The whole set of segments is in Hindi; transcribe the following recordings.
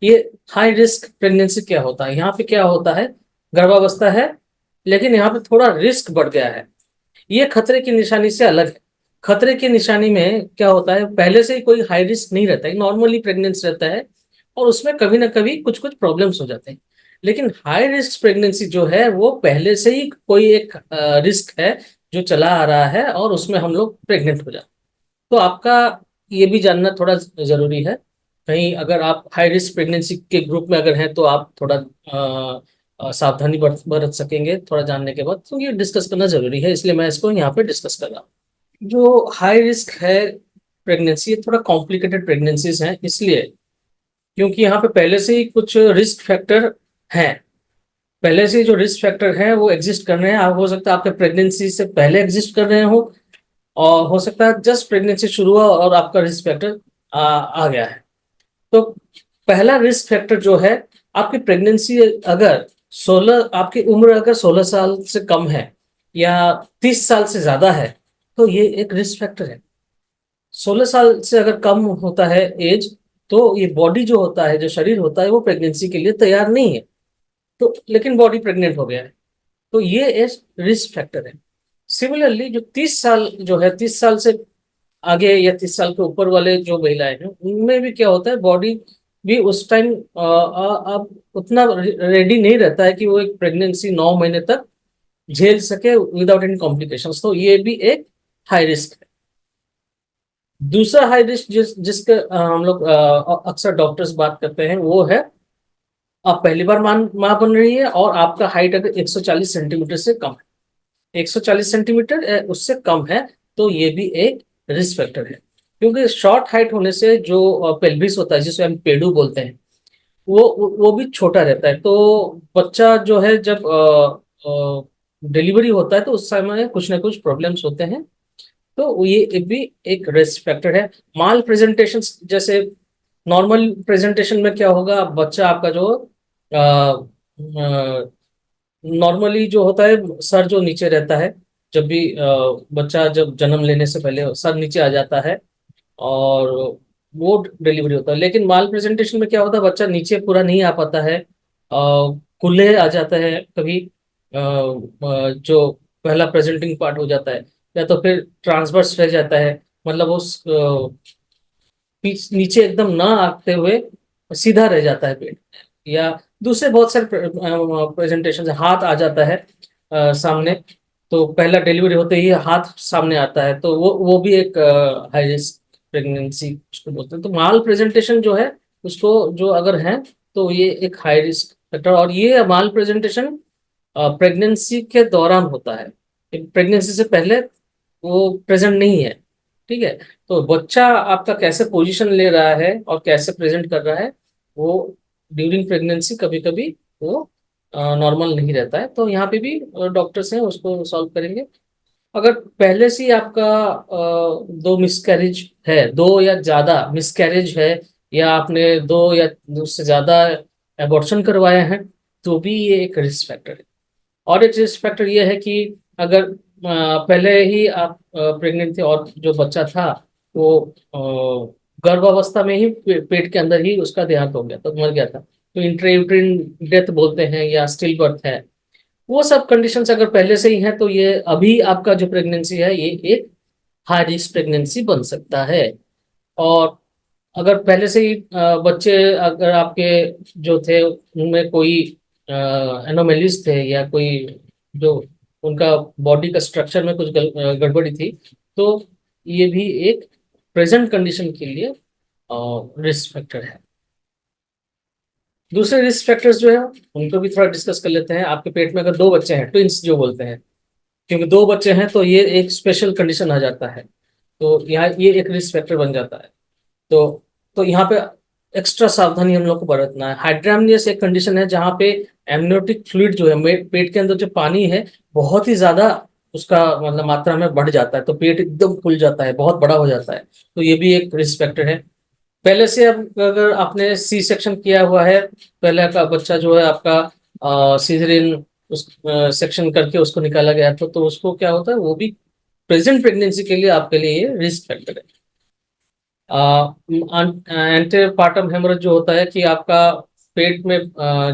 ये हाई रिस्क प्रेगनेंसी क्या होता है, यहाँ पे क्या होता है, गर्भावस्था है लेकिन यहाँ पे थोड़ा रिस्क बढ़ गया है। ये खतरे की निशानी से अलग है। खतरे की निशानी में क्या होता है, पहले से ही कोई हाई रिस्क नहीं रहता है, नॉर्मली प्रेगनेंस रहता है और उसमें कभी ना कभी कुछ कुछ प्रॉब्लम्स हो जाते हैं। लेकिन हाई रिस्क प्रेगनेंसी जो है वो पहले से ही कोई एक रिस्क है जो चला आ रहा है और उसमें हम लोग प्रेग्नेंट हो जाते हैं। तो आपका ये भी जानना थोड़ा जरूरी है। कहीं अगर आप हाई रिस्क प्रेगनेंसी के ग्रुप में अगर हैं तो आप थोड़ा सावधानी बरत सकेंगे थोड़ा जानने के बाद, तो ये डिस्कस करना जरूरी है, इसलिए मैं इसको यहाँ पे डिस्कस कर रहा हूँ। जो हाई रिस्क है प्रेगनेंसी, ये थोड़ा कॉम्प्लिकेटेड प्रेगनेंसीज हैं, इसलिए क्योंकि यहाँ पे पहले से ही कुछ रिस्क फैक्टर हैं। पहले से ही जो रिस्क फैक्टर हैं वो एग्जिस्ट कर रहे हैं। आप हो सकता है आपके प्रेगनेंसी से पहले एग्जिस्ट कर रहे हो और हो सकता है जस्ट प्रेगनेंसी शुरू हुआ और आपका रिस्क फैक्टर आ गया है। तो पहला रिस्क फैक्टर जो है, आपकी प्रेगनेंसी अगर 16, आपकी उम्र अगर 16 साल से कम है या 30 साल से ज्यादा है तो ये एक रिस्क फैक्टर है। 16 साल से अगर कम होता है एज, तो ये बॉडी जो होता है, जो शरीर होता है, वो प्रेगनेंसी के लिए तैयार नहीं है। तो लेकिन बॉडी प्रेग्नेंट हो गया है, तो ये एक रिस्क फैक्टर है। सिमिलरली जो 30 साल जो है, 30 साल से आगे या 30 साल के ऊपर वाले जो महिलाएं हैं उनमें भी क्या होता है, बॉडी भी उस टाइम अब उतना रेडी नहीं रहता है कि वो एक प्रेगनेंसी 9 महीने तक झेल सके विदाउट एनी कॉम्प्लिकेशंस। तो ये भी एक हाई रिस्क है। दूसरा हाई रिस्क जिसके हम लोग अक्सर डॉक्टर्स बात करते हैं वो है, आप पहली बार माँ बन रही है और आपका हाइट अगर 140 सेंटीमीटर से कम है, 140 सेंटीमीटर उससे कम है, तो ये भी एक रिस्क फैक्टर है। क्योंकि शॉर्ट हाइट होने से जो पेल्विस होता है जिसे हम पेडू बोलते हैं, वो भी छोटा रहता है। तो बच्चा जो है जब डिलीवरी होता है तो उस समय कुछ ना कुछ प्रॉब्लम्स होते हैं। तो ये भी एक रिस्क फैक्टर है। माल प्रेजेंटेशन, जैसे नॉर्मल प्रेजेंटेशन में क्या होगा, बच्चा आपका जो नॉर्मली जो होता है सर जो नीचे रहता है, जब भी बच्चा जब जन्म लेने से पहले सर नीचे आ जाता है और वो डिलीवरी होता है। लेकिन माल प्रेजेंटेशन में क्या होता है, बच्चा नीचे पूरा नहीं आ पाता है, कूल्हे आ जाता है कभी, जो पहला प्रेजेंटिंग पार्ट हो जाता है, या तो फिर ट्रांसवर्स रह जाता है, मतलब उस नीचे एकदम ना आते हुए सीधा रह जाता है पेट। या दूसरे बहुत सारे प्रेजेंटेशन, हाथ आ जाता है सामने, तो पहला डिलीवरी होते ही हाथ सामने आता है, तो वो भी एक हाई रिस्क प्रेगनेंसी उसको बोलते हैं। तो माल प्रेजेंटेशन जो है उसको जो अगर है तो ये एक हाई रिस्क फैक्टर। और ये माल प्रेजेंटेशन प्रेगनेंसी के दौरान होता है, प्रेगनेंसी से पहले वो प्रेजेंट नहीं है। ठीक है। तो बच्चा आपका कैसे पोजीशन ले रहा है और कैसे प्रेजेंट कर रहा है, वो ड्यूरिंग प्रेगनेंसी कभी कभी वो नॉर्मल नहीं रहता है। तो यहाँ पे भी डॉक्टर्स हैं उसको सॉल्व करेंगे। अगर पहले से ही आपका दो मिसकैरेज है, दो या ज्यादा मिसकैरेज है, या आपने दो या दो से ज्यादा एबॉर्शन करवाए हैं, तो भी ये एक रिस्क फैक्टर है। और एक रिस्क फैक्टर ये है कि अगर पहले ही आप प्रेग्नेंट थे और जो बच्चा था वो गर्भावस्था में ही पेट के अंदर ही उसका देहांत हो गया, तो मर गया था, तो इंट्रायूट्रिन डेथ बोलते हैं या स्टिल बर्थ है, वो सब कंडीशंस अगर पहले से ही है तो ये अभी आपका जो प्रेगनेंसी है ये एक हाई रिस्क प्रेगनेंसी बन सकता है। और अगर पहले से ही बच्चे अगर आपके जो थे उनमें कोई एनोमेलीज थे या कोई जो उनका बॉडी का स्ट्रक्चर में कुछ गड़बड़ी थी, तो ये भी एक प्रेजेंट कंडीशन के लिए रिस्क फैक्टर है। दूसरे रिस्क फैक्टर्स जो है उनको भी थोड़ा डिस्कस कर लेते हैं। आपके पेट में अगर दो बच्चे हैं, ट्विंस जो बोलते हैं, क्योंकि दो बच्चे हैं तो ये एक स्पेशल कंडीशन आ जाता है, तो यहाँ ये एक रिस्क फैक्टर बन जाता है। तो यहाँ पे एक्स्ट्रा सावधानी हम लोग को बरतना है। हाइड्रामनियस एक कंडीशन है जहाँ पे एमनियोटिक फ्लूइड जो है, पेट के अंदर जो पानी है बहुत ही ज्यादा उसका मतलब मात्रा में बढ़ जाता है, तो पेट एकदम फूल जाता है, बहुत बड़ा हो जाता है, तो ये भी एक रिस्क फैक्टर है। पहले से अब अगर आपने सी सेक्शन किया हुआ है, पहले का बच्चा जो है आपका सीजरिन उस सेक्शन करके उसको निकाला गया था, तो उसको क्या होता है, वो भी प्रेजेंट प्रेगनेंसी के लिए आपके लिए ये रिस्क फैक्टर है। एंटेपार्टम हेमरेज जो होता है कि आपका पेट में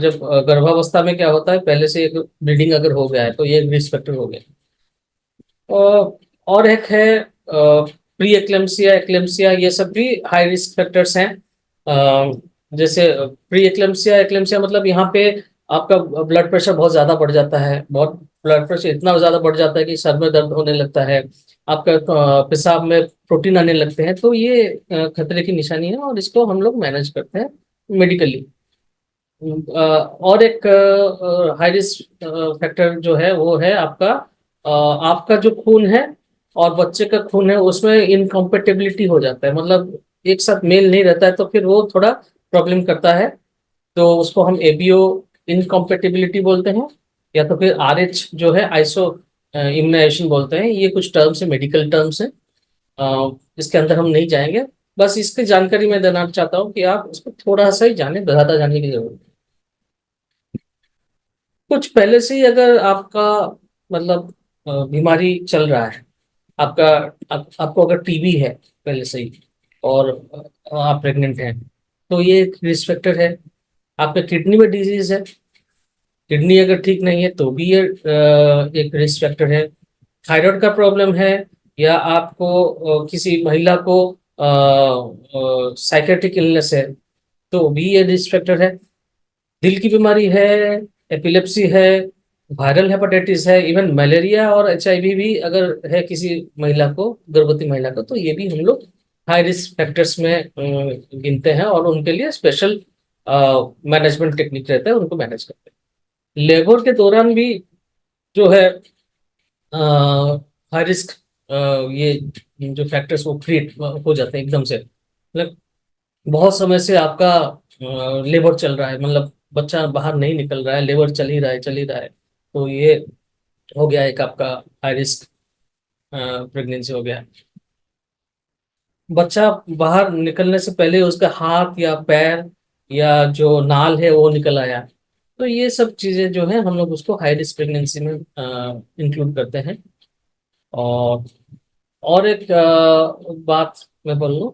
जब गर्भावस्था में क्या होता है, पहले से एक ब्लीडिंग अगर हो गया है तो ये रिस्क फैक्टर हो गया। और एक है प्री एक्लेम्सिया, एक्लेम्सिया, ये सब भी हाई रिस्क फैक्टर्स हैं। जैसे प्री एक्लेम्सिया, एक्लेम्सिया मतलब यहाँ पे आपका ब्लड प्रेशर बहुत ज़्यादा बढ़ जाता है, बहुत ब्लड प्रेशर इतना ज़्यादा बढ़ जाता है कि सर में दर्द होने लगता है, आपका पेशाब में प्रोटीन आने लगते हैं। तो ये खतरे की निशानी है और इसको हम लोग मैनेज करते हैं मेडिकली। और एक हाई रिस्क फैक्टर जो है वो है आपका आपका जो खून है और बच्चे का खून है उसमें इनकम्पेटिबिलिटी हो जाता है, मतलब एक साथ मेल नहीं रहता है, तो फिर वो थोड़ा प्रॉब्लम करता है। तो उसको हम एबीओ इनकम्पेटिबिलिटी बोलते हैं, या तो फिर आरएच जो है आइसो इम्यूनाइजेशन बोलते हैं। ये कुछ टर्म्स है, मेडिकल टर्म्स है। इसके अंदर हम नहीं जाएंगे, बस इसकी जानकारी मैं देना चाहता हूँ कि आप इसको थोड़ा सा ही जाने, ज़्यादा जानने की जरूरत है। कुछ पहले से ही अगर आपका मतलब बीमारी चल रहा है, आपका आपको अगर टीबी है पहले से ही, और आप प्रेग्नेंट हैं, तो ये एक रिस्क फैक्टर है। आपके किडनी में डिजीज है, किडनी अगर ठीक नहीं है तो भी ये एक रिस्क फैक्टर है। थायराइड का प्रॉब्लम है, या आपको किसी महिला को साइकेट्रिक इलनेस है, तो भी ये रिस्क फैक्टर है। दिल की बीमारी है, एपिलेप्सी है, वायरल हेपेटाइटिस है, इवन मलेरिया और एचआईवी भी अगर है किसी महिला को, गर्भवती महिला को, तो ये भी हम लोग हाई रिस्क फैक्टर्स में गिनते हैं और उनके लिए स्पेशल मैनेजमेंट टेक्निक रहता है, उनको मैनेज करते हैं। लेबर के दौरान भी जो है हाई रिस्क ये जो फैक्टर्स वो क्रिएट हो जाते हैं एकदम से, मतलब बहुत समय से आपका लेबर चल रहा है, मतलब बच्चा बाहर नहीं निकल रहा है, लेबर चल ही रहा है, चल ही रहा है, तो ये हो गया एक आपका हाई रिस्क प्रेगनेंसी हो गया। बच्चा बाहर निकलने से पहले उसका हाथ या पैर या जो नाल है वो निकल आया, तो ये सब चीजें जो है हम लोग उसको हाई रिस्क प्रेगनेंसी में इंक्लूड करते हैं। और एक बात मैं बोल लूँ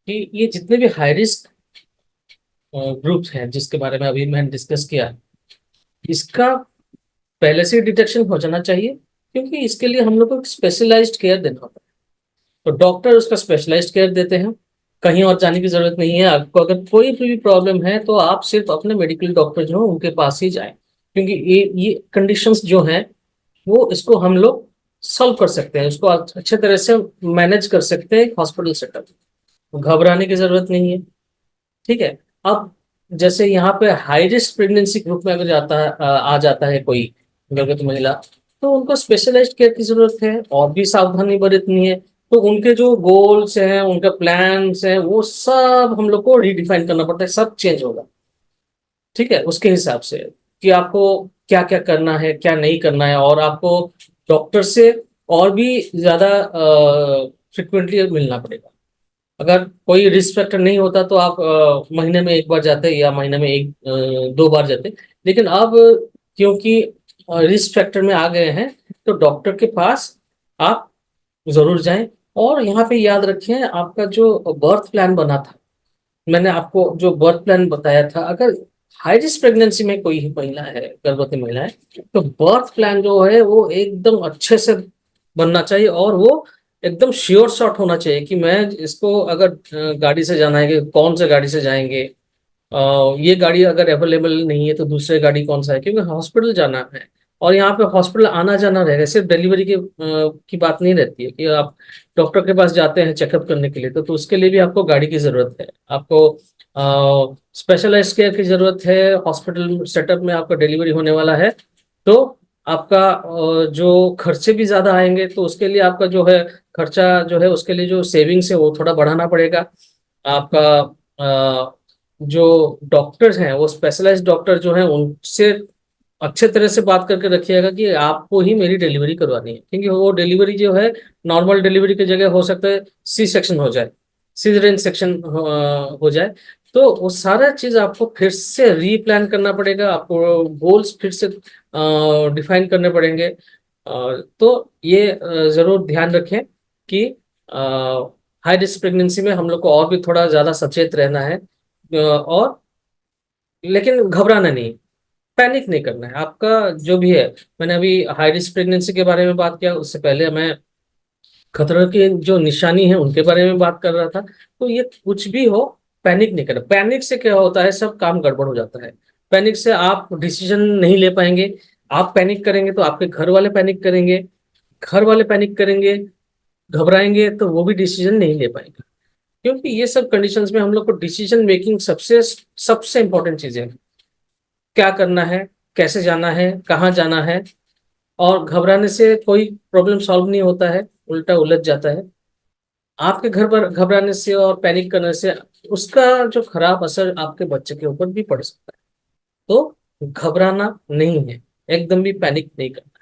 कि ये जितने भी हाई रिस्क ग्रुप्स हैं जिसके बारे में अभी मैंने डिस्कस किया, इसका पहले से डिटेक्शन हो जाना चाहिए, क्योंकि इसके लिए हम लोग को स्पेशलाइज्ड केयर देना होता है। तो डॉक्टर उसका स्पेशलाइज्ड केयर देते हैं, कहीं और जाने की जरूरत नहीं है। आपको अगर कोई भी प्रॉब्लम है तो आप सिर्फ अपने मेडिकल डॉक्टर जो है उनके पास ही जाएं, क्योंकि ये कंडीशंस जो हैं वो इसको हम लोग सॉल्व कर सकते हैं, उसको अच्छे तरह से मैनेज कर सकते हैं हॉस्पिटल सेटअप। घबराने की जरूरत नहीं है, ठीक है। अब जैसे यहाँ पे हाई रिस्क प्रेगनेंसी ग्रुप में अगर आ जाता है कोई गर्भवती महिला, तो उनको स्पेशलाइज्ड केयर की जरूरत है और भी सावधानी बरतनी है। तो उनके जो गोल्स हैं, उनके प्लान्स हैं, वो सब हम लोग को रीडिफाइन करना पड़ता है, सब चेंज होगा, ठीक है, उसके हिसाब से कि आपको क्या क्या करना है, क्या नहीं करना है, और आपको डॉक्टर से और भी ज्यादा फ्रिक्वेंटली मिलना पड़ेगा। अगर कोई रिस्क फैक्टर नहीं होता तो आप महीने में एक बार जाते या महीने में एक दो बार जाते, लेकिन अब क्योंकि रिस्क फैक्टर में आ गए हैं, तो डॉक्टर के पास आप जरूर जाएं। और यहाँ पे याद रखें, आपका जो बर्थ प्लान बना था, मैंने आपको जो बर्थ प्लान बताया था, अगर हाई रिस्क प्रेगनेंसी में कोई महिला है, गर्भवती महिला है, तो बर्थ प्लान जो है वो एकदम अच्छे से बनना चाहिए, और वो एकदम श्योर शॉट होना चाहिए कि मैं इसको अगर गाड़ी से जाना है कि कौन से गाड़ी से जाएंगे, ये गाड़ी अगर अवेलेबल नहीं है तो दूसरे गाड़ी कौन सा है, क्योंकि हॉस्पिटल जाना है। और यहाँ पे हॉस्पिटल आना जाना रहेगा, सिर्फ डिलीवरी की बात नहीं रहती है कि आप डॉक्टर के पास जाते हैं चेकअप करने के लिए, तो उसके लिए भी आपको गाड़ी की जरूरत है, आपको स्पेशलाइज्ड केयर की जरूरत है। हॉस्पिटल सेटअप में आपका डिलीवरी होने वाला है, तो आपका जो खर्चे भी ज्यादा आएंगे, तो उसके लिए आपका जो है खर्चा जो है उसके लिए जो सेविंग्स है वो थोड़ा बढ़ाना पड़ेगा। आपका जो डॉक्टर्स हैं वो स्पेशलाइज्ड डॉक्टर जो हैं उनसे अच्छे तरह से बात करके रखिएगा कि आपको ही मेरी डिलीवरी करवानी है, क्योंकि वो डिलीवरी जो है नॉर्मल डिलीवरी की जगह हो सकता है सी सेक्शन हो जाए, सीजरेन सेक्शन हो जाए। तो वो सारा चीज आपको फिर से रीप्लान करना पड़ेगा, आपको गोल्स फिर से डिफाइन करने पड़ेंगे। तो ये जरूर ध्यान रखें कि हाई रिस्क प्रेगनेंसी में हम लोग को और भी थोड़ा ज्यादा सचेत रहना है, और लेकिन घबराना नहीं, पैनिक नहीं करना है आपका जो भी है। मैंने अभी हाई रिस्क प्रेगनेंसी के बारे में बात किया, उससे पहले मैं खतरे की जो निशानी है उनके बारे में बात कर रहा था। तो ये कुछ भी हो, पैनिक नहीं करना। पैनिक से क्या होता है, सब काम गड़बड़ हो जाता है। पैनिक से आप डिसीजन नहीं ले पाएंगे। आप पैनिक करेंगे तो आपके घर वाले पैनिक करेंगे, घर वाले पैनिक करेंगे, घबराएंगे तो वो भी डिसीजन नहीं ले पाएंगे। क्योंकि ये सब कंडीशंस में हम लोग को डिसीजन मेकिंग सबसे सबसे इंपॉर्टेंट चीजें हैं। क्या करना है, कैसे जाना है, कहाँ जाना है। और घबराने से कोई प्रॉब्लम सॉल्व नहीं होता है, उल्टा उलझ जाता है। आपके घर पर घबराने से और पैनिक करने से उसका जो खराब असर आपके बच्चे के ऊपर भी पड़ सकता है। तो घबराना नहीं है, एकदम भी पैनिक नहीं करना।